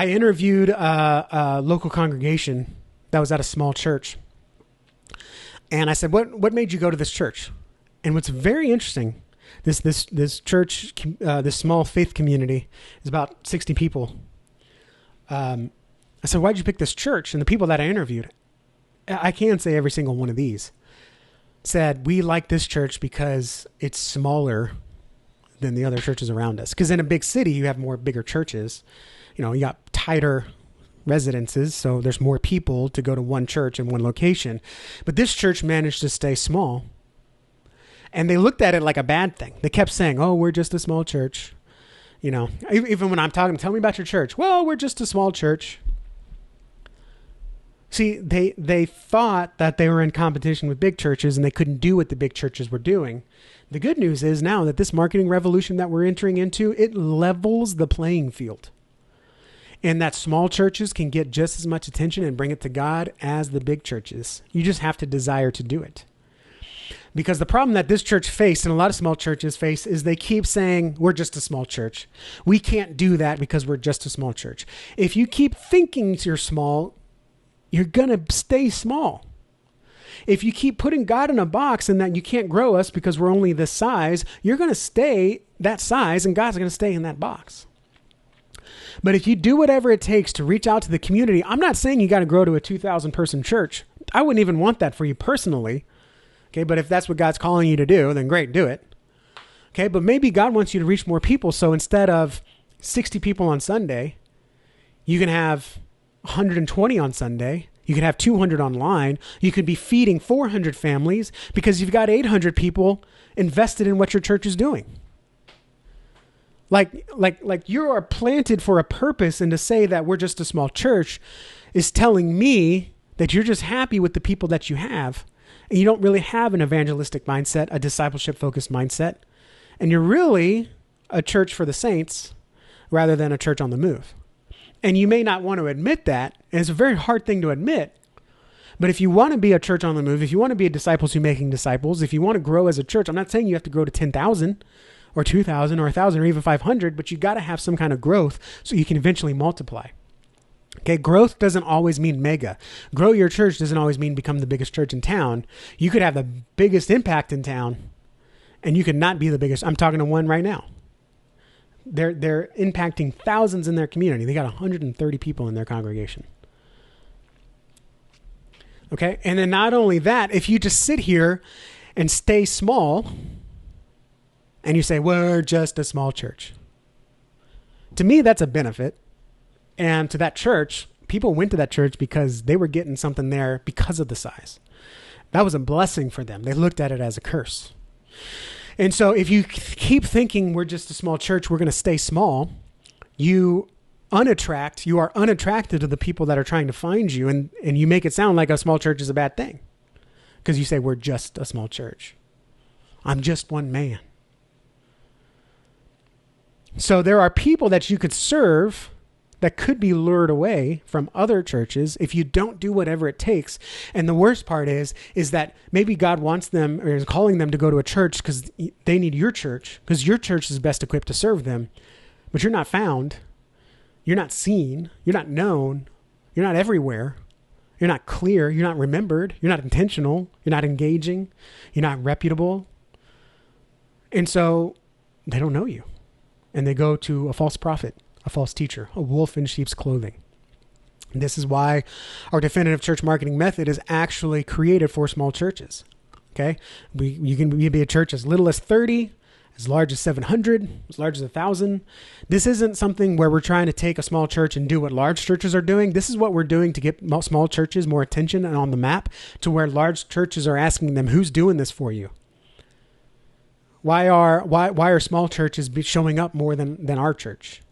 I interviewed a local congregation that was at a small church. And I said, what made you go to this church? And what's very interesting, this church, this small faith community is about 60 people. I said, why'd you pick this church? And the people that I interviewed, I can't say every single one of these, said, we like this church because it's smaller than the other churches around us. Because in a big city, you have more bigger churches. You know, you got tighter residences, so there's more people to go to one church in one location. But this church managed to stay small. And they looked at it like a bad thing. They kept saying, oh, we're just a small church. You know, even when I'm talking, tell me about your church. Well, we're just a small church. See, they thought that they were in competition with big churches and they couldn't do what the big churches were doing. The good news is now that this marketing revolution that we're entering into, it levels the playing field. And that small churches can get just as much attention and bring it to God as the big churches. You just have to desire to do it. Because the problem that this church faced and a lot of small churches face is they keep saying, we're just a small church. We can't do that because we're just a small church. If you keep thinking you're small, you're going to stay small. If you keep putting God in a box and that you can't grow us because we're only this size, you're going to stay that size and God's going to stay in that box. But if you do whatever it takes to reach out to the community, I'm not saying you got to grow to a 2,000 person church. I wouldn't even want that for you personally. Okay, but if that's what God's calling you to do, then great, do it. Okay, but maybe God wants you to reach more people. So instead of 60 people on Sunday, you can have 120 on Sunday. You could have 200 online. You could be feeding 400 families because you've got 800 people invested in what your church is doing. Like you are planted for a purpose, and to say that we're just a small church is telling me that you're just happy with the people that you have. And you don't really have an evangelistic mindset, a discipleship-focused mindset. And you're really a church for the saints rather than a church on the move. And you may not want to admit that. And it's a very hard thing to admit. But if you want to be a church on the move, if you want to be a disciples who making disciples, if you want to grow as a church, I'm not saying you have to grow to 10,000 or 2,000 or 1,000 or even 500, but you got to have some kind of growth so you can eventually multiply. Okay, growth doesn't always mean mega. Grow your church doesn't always mean become the biggest church in town. You could have the biggest impact in town, and you could not be the biggest. I'm talking to one right now. They're impacting thousands in their community. They got 130 people in their congregation. Okay, and then not only that, if you just sit here and stay small, and you say, we're just a small church. To me, that's a benefit. And to that church, people went to that church because they were getting something there because of the size. That was a blessing for them. They looked at it as a curse. And so if you keep thinking we're just a small church, we're going to stay small, you are unattracted to the people that are trying to find you. And you make it sound like a small church is a bad thing because you say we're just a small church. I'm just one man. So there are people that you could serve that could be lured away from other churches if you don't do whatever it takes. And the worst part is that maybe God wants them or is calling them to go to a church because they need your church, because your church is best equipped to serve them. But you're not found. You're not seen. You're not known. You're not everywhere. You're not clear. You're not remembered. You're not intentional. You're not engaging. You're not reputable. And so they don't know you. And they go to a false prophet, a false teacher, a wolf in sheep's clothing. And this is why our definitive church marketing method is actually created for small churches. Okay. You can be a church as little as 30, as large as 700, as large as 1,000. This isn't something where we're trying to take a small church and do what large churches are doing. This is what we're doing to get small churches more attention and on the map, to where large churches are asking them, who's doing this for you? Why are small churches showing up more than our church?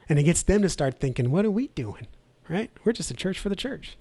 And it gets them to start thinking, what are we doing? Right? We're just a church for the church.